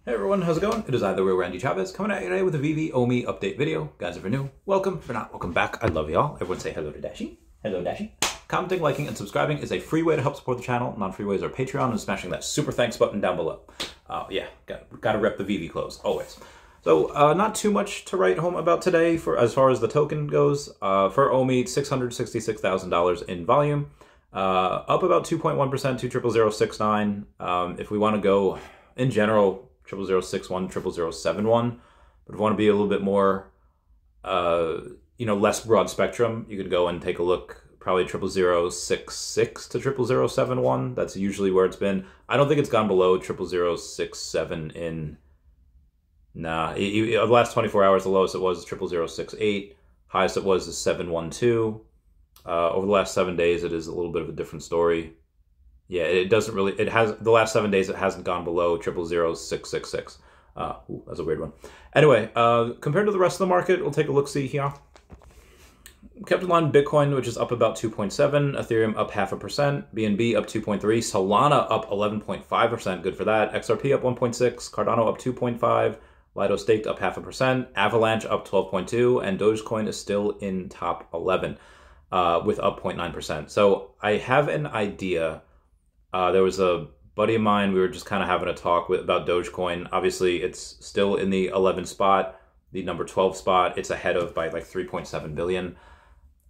Hey everyone, how's it going? It is I, the real Randy Chavez, coming at you today with a Veve OMI update video. Guys, if you're new, welcome. If you're not, welcome back. I love y'all. Everyone say hello to Dashi. Hello, Dashi. Commenting, liking, and subscribing is a free way to help support the channel. Non-free ways are Patreon and smashing that super thanks button down below. Yeah, gotta rep the Veve clothes, always. So, not too much to write home about today for as far as the token goes. For OMI, $666,000 in volume. Up about 2.1% to 00069. If we want to go, in general, 00061, 00071. But if you want to be a little bit more, less broad spectrum, you could go and take a look, probably 00066 to 00071. That's usually where it's been. I don't think it's gone below 00067 in, the last 24 hours, the lowest it was is 00068. Highest it was is 712. Over the last 7 days, it is a little bit of a different story. Yeah, it doesn't really, it has, the last 7 days, it hasn't gone below 0000666. That's a weird one. Anyway, compared to the rest of the market, we'll take a look-see here. Kept in line Bitcoin, which is up about 2.7, Ethereum up 0.5%, BNB up 2.3, Solana up 11.5%, good for that, XRP up 1.6, Cardano up 2.5, Lido staked up 0.5%, Avalanche up 12.2, and Dogecoin is still in top 11 with up 0.9%. So I have an idea. There was a buddy of mine, we were just kind of having a talk about Dogecoin. Obviously, it's still in the 11 spot, the number 12 spot. It's ahead of by like 3.7 billion.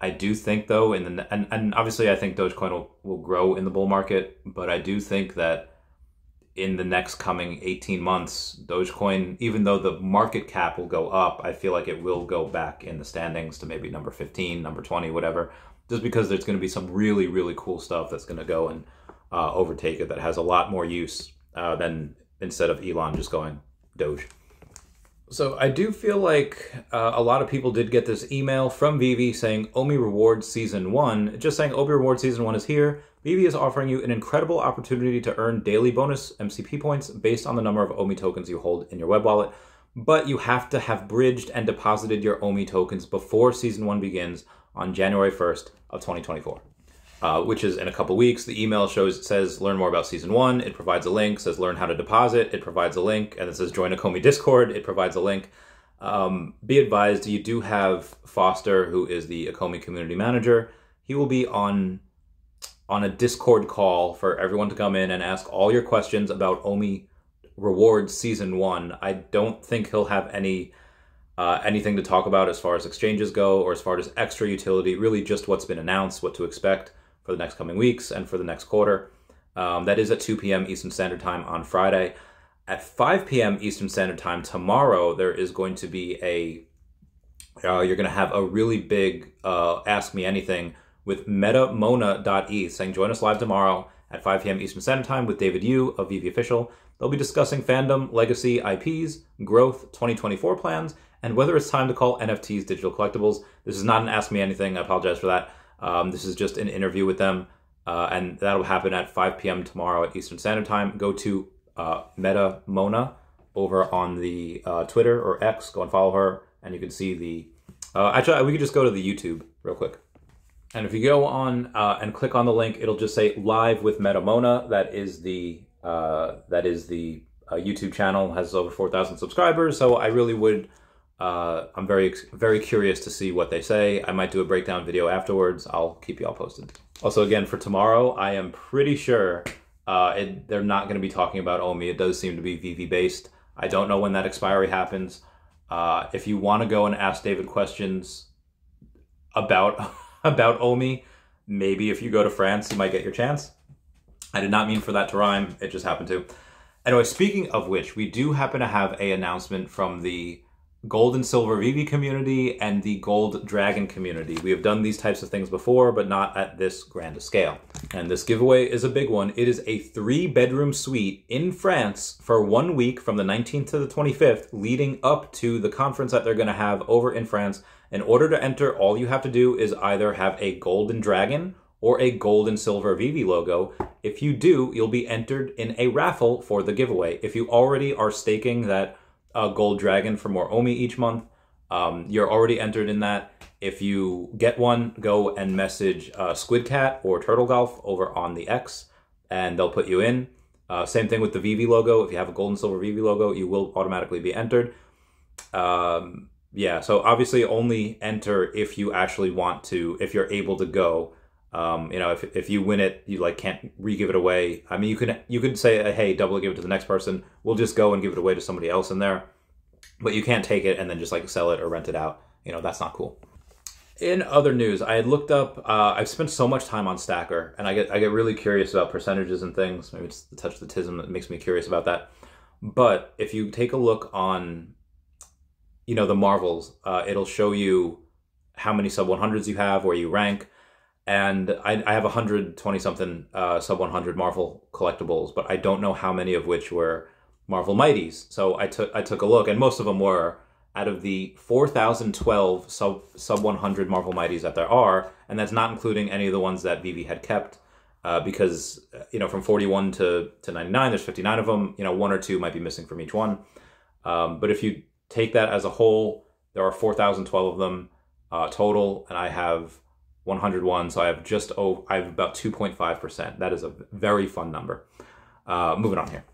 I do think, though, and obviously I think Dogecoin will grow in the bull market, but I do think that in the next coming 18 months, Dogecoin, even though the market cap will go up, I feel like it will go back in the standings to maybe number 15, number 20, whatever, just because there's going to be some really, really cool stuff that's going to go and overtake it that has a lot more use than instead of Elon just going Doge. So I do feel like a lot of people did get this email from Veve saying OMI Rewards Season 1, just saying OMI Rewards Season 1 is here. Veve is offering you an incredible opportunity to earn daily bonus MCP points based on the number of OMI tokens you hold in your web wallet, but you have to have bridged and deposited your OMI tokens before Season 1 begins on January 1st of 2024. Which is in a couple weeks. The email says learn more about Season 1. It provides a link, says learn how to deposit. It provides a link, and it says join a OMI Discord. It provides a link. Be advised, you do have Foster, who is the OMI community manager. He will be on a Discord call for everyone to come in and ask all your questions about OMI Rewards Season 1. I don't think he'll have anything to talk about as far as exchanges go or as far as extra utility, really just what's been announced, what to expect for the next coming weeks and for the next quarter. That is at 2 p.m. Eastern Standard Time on Friday. At 5 p.m. Eastern Standard Time tomorrow, there is going to be you're going to have a really big Ask Me Anything with metamona.eth saying join us live tomorrow at 5 p.m. Eastern Standard Time with David Yu of Veve Official. They'll be discussing fandom, legacy, IPs, growth, 2024 plans, and whether it's time to call NFTs digital collectibles. This is not an Ask Me Anything. I apologize for that. This is just an interview with them, and that'll happen at 5 p.m. tomorrow at Eastern Standard Time. Go to metamona over on the Twitter or X. Go and follow her, and you can see the... actually, we could just go to the YouTube real quick. And if you go on and click on the link, it'll just say Live with Metamona. That is the YouTube channel. Has over 4,000 subscribers, so I really would... I'm very, very curious to see what they say. I might do a breakdown video afterwards. I'll keep you all posted. Also, again, for tomorrow, I am pretty sure they're not going to be talking about OMI. It does seem to be Veve based. I don't know when that expiry happens. If you want to go and ask David questions about OMI, maybe if you go to France, you might get your chance. I did not mean for that to rhyme. It just happened to. Anyway, speaking of which, we do happen to have an announcement from the Gold and Silver Veve community and the Gold Dragon community. We have done these types of things before, but not at this grand scale. And this giveaway is a big one. It is a 3-bedroom suite in France for 1 week from the 19th to the 25th, leading up to the conference that they're going to have over in France. In order to enter, all you have to do is either have a Golden Dragon or a Gold and Silver Veve logo. If you do, you'll be entered in a raffle for the giveaway. If you already are staking that Gold Dragon for more OMI each month, you're already entered in that. If you get one, go and message Squid Cat or Turtle Golf over on the X, and they'll put you in. Same thing with the Veve logo. If you have a gold and silver Veve logo, you will automatically be entered. Yeah, so obviously only enter if you actually want to, if you're able to go. You know, if you win it, you like can't re-give it away. I mean, you could say, hey, double give it to the next person. We'll just go and give it away to somebody else in there. But you can't take it and then just like sell it or rent it out. You know, that's not cool. In other news, I had looked up, I've spent so much time on Stacker, and I get really curious about percentages and things. Maybe it's the touch of the tism that makes me curious about that. But if you take a look on, you know, the Marvels, it'll show you how many sub 100s you have, where you rank. And I have 120-something sub 100 Marvel collectibles, but I don't know how many of which were Marvel Mighties. So I took a look, and most of them were out of the 4,012 sub 100 Marvel Mighties that there are, and that's not including any of the ones that Veve had kept, because, you know, from 41 to 99, there's 59 of them. You know, 1 or 2 might be missing from each one. But if you take that as a whole, there are 4,012 of them total, and I have 101, so I have about 2.5%. That is a very fun number. Moving on here.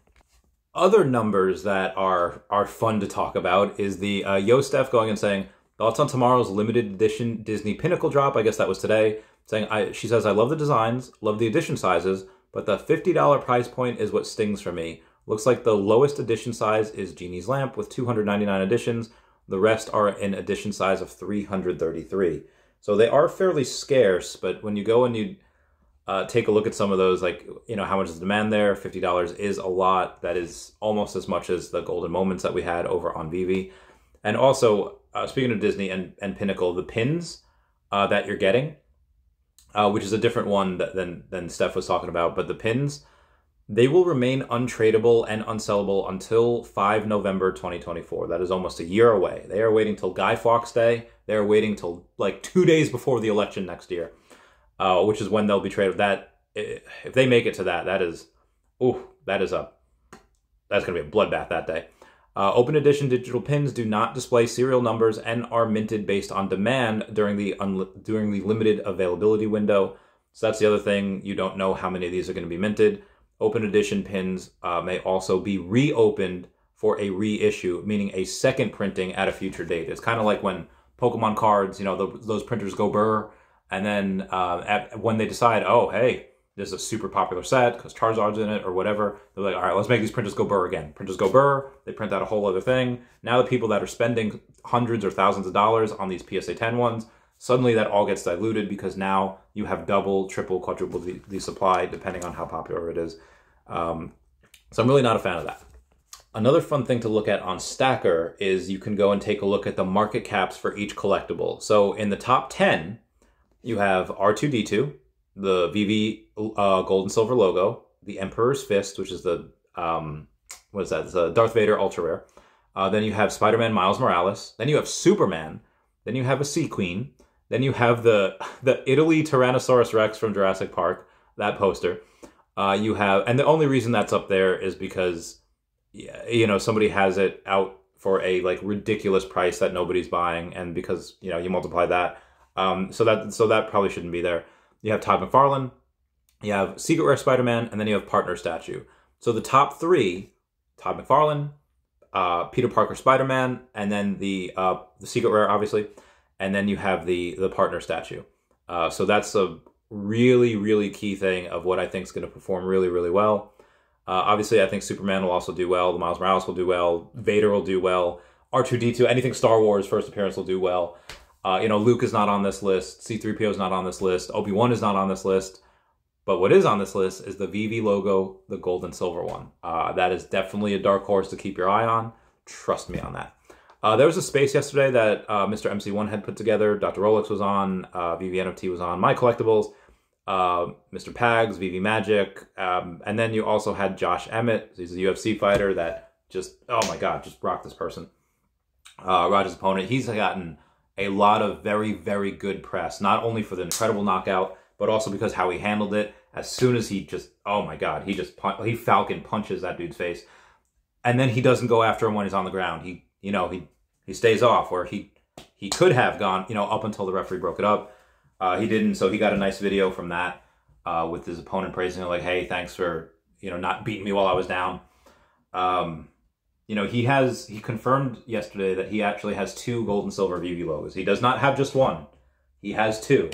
Other numbers that are fun to talk about is the Yostef going and saying, thoughts on tomorrow's limited edition Disney Pinnacle drop. I guess that was today. Saying, she says, I love the designs, love the edition sizes, but the $50 price point is what stings for me. Looks like the lowest edition size is Genie's Lamp with 299 editions. The rest are in edition size of 333. So they are fairly scarce, but when you go and you take a look at some of those, like, you know, how much is the demand there? $50 is a lot. That is almost as much as the golden moments that we had over on Veve. And also, speaking of Disney and Pinnacle, the pins that you're getting, which is a different one than Steph was talking about, but the pins, they will remain untradeable and unsellable until 5 November 2024. That is almost a year away. They are waiting till Guy Fawkes Day. They are waiting till like 2 days before the election next year, which is when they'll be traded. That, if they make it to that, that's going to be a bloodbath that day. Open edition digital pins do not display serial numbers and are minted based on demand during the limited availability window. So that's the other thing. You don't know how many of these are going to be minted. Open edition pins may also be reopened for a reissue, meaning a second printing at a future date. It's kind of like when Pokemon cards, you know, those printers go burr, and then when they decide, oh, hey, this is a super popular set because Charizard's in it or whatever, they're like, all right, let's make these printers go burr again. Printers go burr, they print out a whole other thing. Now the people that are spending hundreds or thousands of dollars on these PSA 10 ones, suddenly that all gets diluted because now you have double, triple, quadruple the supply depending on how popular it is. So I'm really not a fan of that. Another fun thing to look at on Stacker is you can go and take a look at the market caps for each collectible. So in the top 10, you have R2-D2, the Veve gold and silver logo, the Emperor's Fist, which is the, what is that? It's a Darth Vader ultra rare. Then you have Spider-Man Miles Morales. Then you have Superman. Then you have a Sea Queen. Then you have the Italy Tyrannosaurus Rex from Jurassic Park, that poster. You have, and the only reason that's up there is because, you know, somebody has it out for a like ridiculous price that nobody's buying, and because, you know, you multiply that, so that probably shouldn't be there. You have Todd McFarlane, you have Secret Rare Spider-Man, and then you have Partner Statue. So the top three: Todd McFarlane, Peter Parker Spider-Man, and then the Secret Rare, obviously, and then you have the Partner Statue. So that's a really, really key thing of what I think is going to perform really, really well. Obviously, I think Superman will also do well. The Miles Morales will do well. Vader will do well. R2-D2, anything Star Wars first appearance will do well. You know, Luke is not on this list. C-3PO is not on this list. Obi-Wan is not on this list. But what is on this list is the Veve logo, the gold and silver one. That is definitely a dark horse to keep your eye on. Trust me on that. There was a space yesterday that Mr. MC1 had put together. Dr. Rolex was on. Veve NFT was on. My Collectibles. Mr. Pags, Veve Magic. And then you also had Josh Emmett. He's a UFC fighter that just, oh my God, just rocked this person. Roger's opponent. He's gotten a lot of very, very good press, not only for the incredible knockout, but also because how he handled it. As soon as he just, oh my God, he Falcon punches that dude's face. And then he doesn't go after him when he's on the ground. He stays off, where he could have gone, you know, up until the referee broke it up. He didn't, so he got a nice video from that with his opponent praising him, like, hey, thanks for, you know, not beating me while I was down. You know, he confirmed yesterday that he actually has 2 gold and silver Veve logos. He does not have just one. He has 2.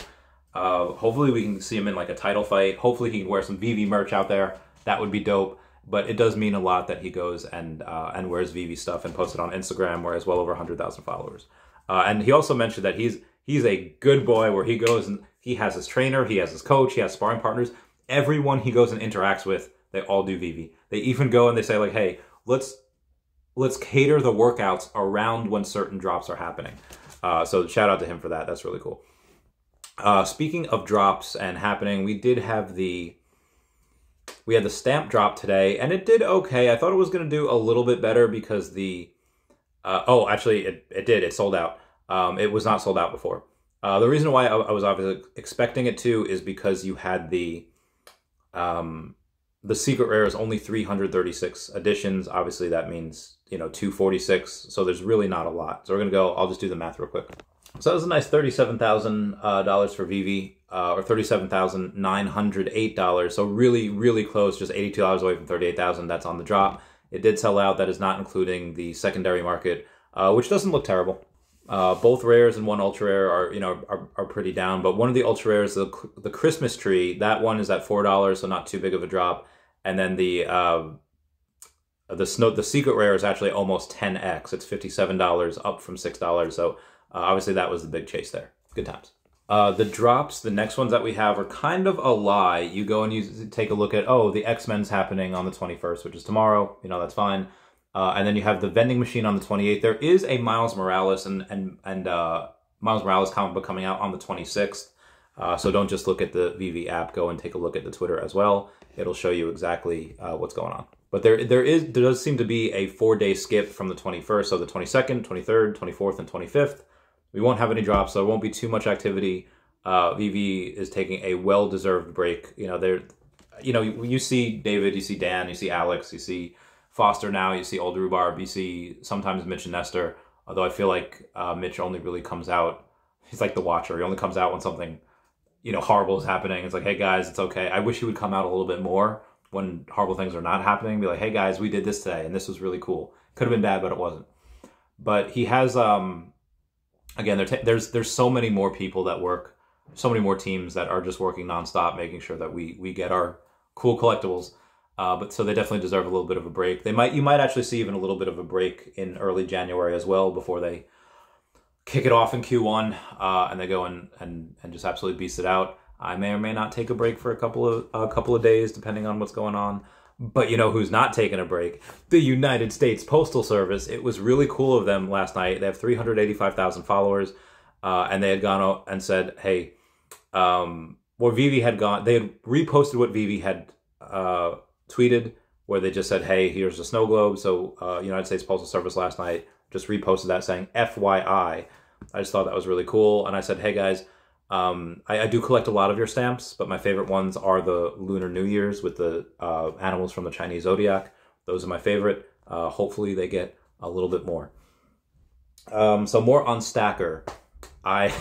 Hopefully we can see him in like a title fight. Hopefully he can wear some Veve merch out there. That would be dope. But it does mean a lot that he goes and wears Veve stuff and posts it on Instagram, where he has well over 100,000 followers. And he also mentioned that he's a good boy, where he goes and he has his trainer, he has his coach, he has sparring partners. Everyone he goes and interacts with, they all do Veve. They even go and they say like, hey, let's cater the workouts around when certain drops are happening. So shout out to him for that. That's really cool. Speaking of drops and happening, we had the stamp drop today, and it did okay. I thought it was going to do a little bit better because actually it did. It sold out. It was not sold out before. The reason why I was obviously expecting it to is because you had the secret rare is only 336 editions. Obviously that means, you know, 246. So there's really not a lot. So we're going to go, I'll just do the math real quick. So that was a nice $37,000 for Veve, or $37,908. So really, really close, just $82 away from $38,000. That's on the drop. It did sell out. That is not including the secondary market, which doesn't look terrible. Both rares and one ultra rare are pretty down. But one of the ultra rares, the Christmas tree, that one is at $4, so not too big of a drop. And then the secret rare is actually almost 10x. It's $57 up from $6. So obviously that was the big chase there. Good times. The drops, the next ones that we have are kind of a lie. You go and you take a look at, oh, the X-Men's happening on the 21st, which is tomorrow. You know, that's fine. And then you have the vending machine on the 28th. There is a Miles Morales and Miles Morales comic book coming out on the 26th. So don't just look at the Veve app. Go and take a look at the Twitter as well. It'll show you exactly what's going on. But there does seem to be a 4-day skip from the 21st. So the 22nd, 23rd, 24th, and 25th. We won't have any drops, so there won't be too much activity. Veve is taking a well-deserved break. You know, you see David, you see Dan, you see Alex, you see Foster now, you see Old Rhubarb, you see sometimes Mitch and Nestor. Although I feel like Mitch only really comes out, he's like the Watcher. He only comes out when something, you know, horrible is happening. It's like, hey guys, it's okay. I wish he would come out a little bit more when horrible things are not happening. Be like, hey guys, we did this today, and this was really cool. Could have been bad, but it wasn't. But he has, again, there's so many more people that work, so many more teams that are just working nonstop, making sure that we get our cool collectibles. But so they definitely deserve a little bit of a break. You might actually see even a little bit of a break in early January as well, before they kick it off in Q1 and they go and just absolutely beast it out. I may or may not take a break for a couple of days, depending on what's going on. But you know who's not taking a break? The United States Postal Service. It was really cool of them last night. They have 385,000 followers, and they had gone out and said, hey, what Veve had gone, they had reposted what Veve had tweeted, where they just said, hey, here's the snow globe. So United States Postal Service last night just reposted that saying FYI. I just thought that was really cool. And I said, hey guys, I do collect a lot of your stamps, but my favorite ones are the Lunar New Year's with the animals from the Chinese zodiac. Those are my favorite. Hopefully they get a little bit more. So more on Stacker. I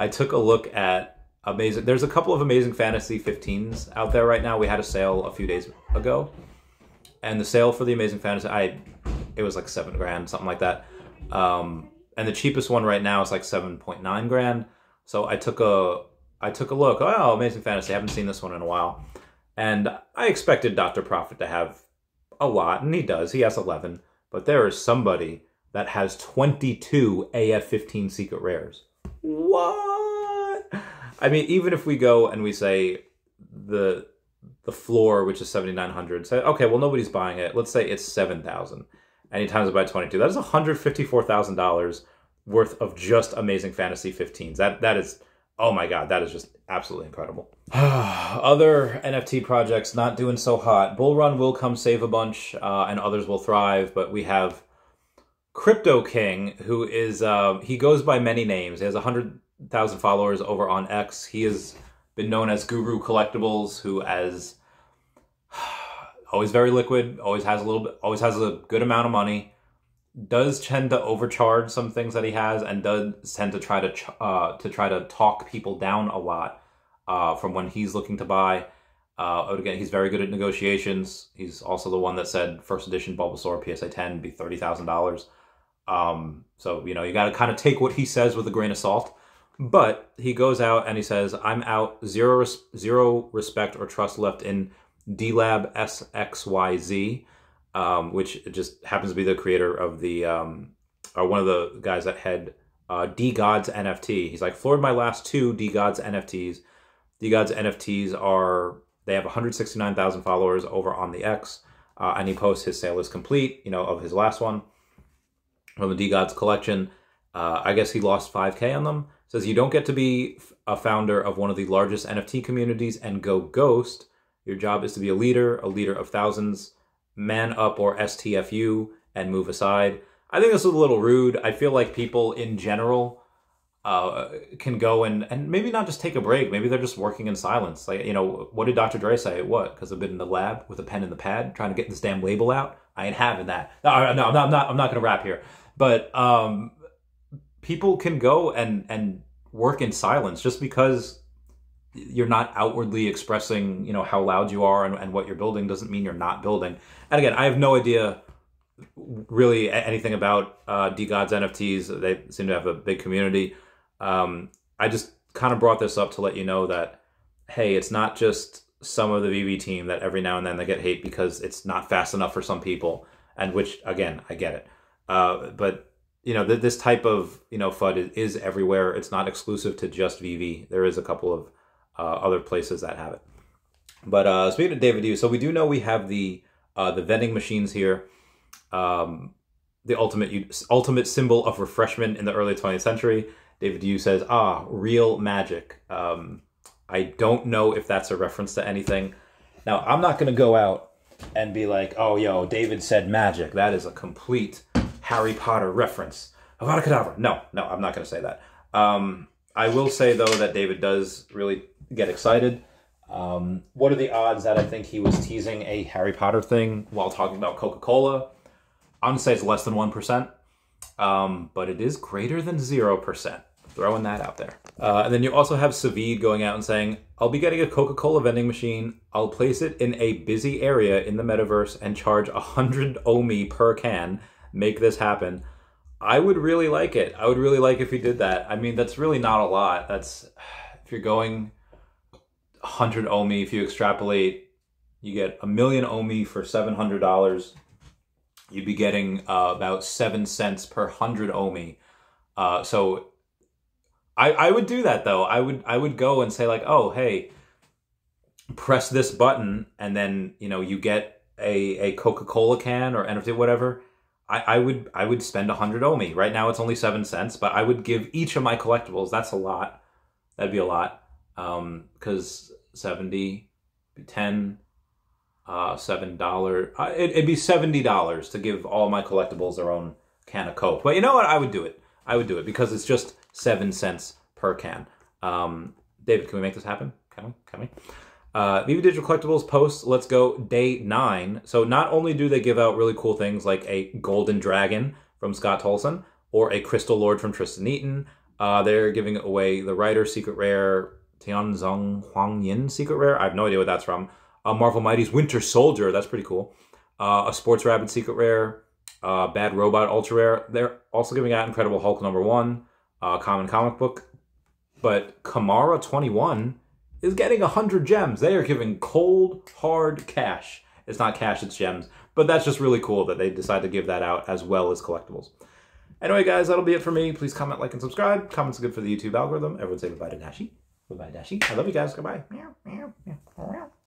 took a look at there's a couple of Amazing Fantasy 15s out there right now. We had a sale a few days ago, and the sale for the Amazing Fantasy, it was like $7,000, something like that. And the cheapest one right now is like $7.9 grand. So I took a look. Oh, Amazing Fantasy. I haven't seen this one in a while. And I expected Dr. Prophet to have a lot, and he does. He has 11. But there is somebody that has 22 AF-15 secret rares. What? I mean, even if we go and we say the floor, which is 7,900, say, okay, well, nobody's buying it. Let's say it's 7,000. And he times it by 22. That is $154,000 worth of just Amazing Fantasy 15s. That is, oh my God, that is just absolutely incredible. Other NFT projects not doing so hot. Bull Run will come save a bunch, and others will thrive, but we have Crypto King, who is, he goes by many names. He has 100,000 followers over on X. He has been known as Guru Collectibles, who as always very liquid, always has a good amount of money, does tend to overcharge some things that he has, and does tend to try to talk people down a lot from when he's looking to buy. Again, he's very good at negotiations. He's also the one that said first edition Bulbasaur PSA 10 be $30,000. So, you know, you got to kind of take what he says with a grain of salt. But he goes out and he says, I'm out, zero respect or trust left in DLab SXYZ, which just happens to be the creator of the, or one of the guys that had D-Gods NFT. He's like, floored my last two D-Gods NFTs. D-Gods NFTs are, they have 169,000 followers over on the X, and he posts his sale is complete, you know, of his last one from the D-Gods collection. I guess he lost 5K on them. Says you don't get to be a founder of one of the largest NFT communities and go ghost. Your job is to be a leader of thousands. Man up or STFU and move aside. I think this is a little rude. I feel like people in general can go and maybe not just take a break. Maybe they're just working in silence. Like, you know, what did Dr. Dre say? What? Because I've been in the lab with a pen and the pad trying to get this damn label out. I ain't having that. No, I'm not going to rap here. But people can go and work in silence. Just because you're not outwardly expressing, you know, how loud you are and what you're building doesn't mean you're not building. And again, I have no idea really anything about D-Gods NFTs. They seem to have a big community. I just kind of brought this up to let you know that, hey, it's not just some of the VV team that every now and then they get hate because it's not fast enough for some people, and which, again, I get it. But you know, this type of, you know, FUD is everywhere. It's not exclusive to just VV. There is a couple of other places that have it. But speaking of David Yu, so we do know we have the vending machines here. The ultimate symbol of refreshment in the early 20th century. David Yu says, real magic. I don't know if that's a reference to anything. Now, I'm not going to go out and be like, oh, yo, David said magic. That is a complete Harry Potter reference. Avada Kedavra. No, I'm not going to say that. I will say, though, that David does really get excited. What are the odds that I think he was teasing a Harry Potter thing while talking about Coca-Cola? I'm going to say it's less than 1%, but it is greater than 0%. Throwing that out there. And then you also have Savid going out and saying, I'll be getting a Coca-Cola vending machine. I'll place it in a busy area in the metaverse and charge 100 OMI per can. Make this happen. I would really like it. I would really like if he did that. I mean, that's really not a lot. That's, if you're going 100 OMI, if you extrapolate, you get 1 million OMI for $700. You'd be getting about 7 cents per 100 OMI. So I would do that, though. I would go and say, like, oh, hey, press this button, and then, you know, you get a Coca-Cola can or NFT, whatever. I would spend 100 OMI. Right now it's only 7 cents, but I would give each of my collectibles. That's a lot. That'd be a lot. Because 70, 10, $7. It'd be $70 to give all my collectibles their own can of Coke. But you know what? I would do it. I would do it because it's just 7 cents per can. David, can we make this happen? Can we? VV Digital Collectibles post, let's go, day 9. So not only do they give out really cool things like a Golden Dragon from Scott Tolson or a Crystal Lord from Tristan Eaton, they're giving away the Writer Secret Rare, Tianzong Huang Yin Secret Rare. I have no idea what that's from. Marvel Mighty's Winter Soldier, that's pretty cool. A Sports Rabbit Secret Rare, Bad Robot Ultra Rare. They're also giving out Incredible Hulk #1, Common Comic Book. But Kamara 21 is getting 100 gems. They are giving cold, hard cash. It's not cash, it's gems. But that's just really cool that they decide to give that out as well as collectibles. Anyway, guys, that'll be it for me. Please comment, like, and subscribe. Comments are good for the YouTube algorithm. Everyone say bye-bye to Dashi. Bye-bye, Dashi. I love you guys. Goodbye. Meow, meow, meow.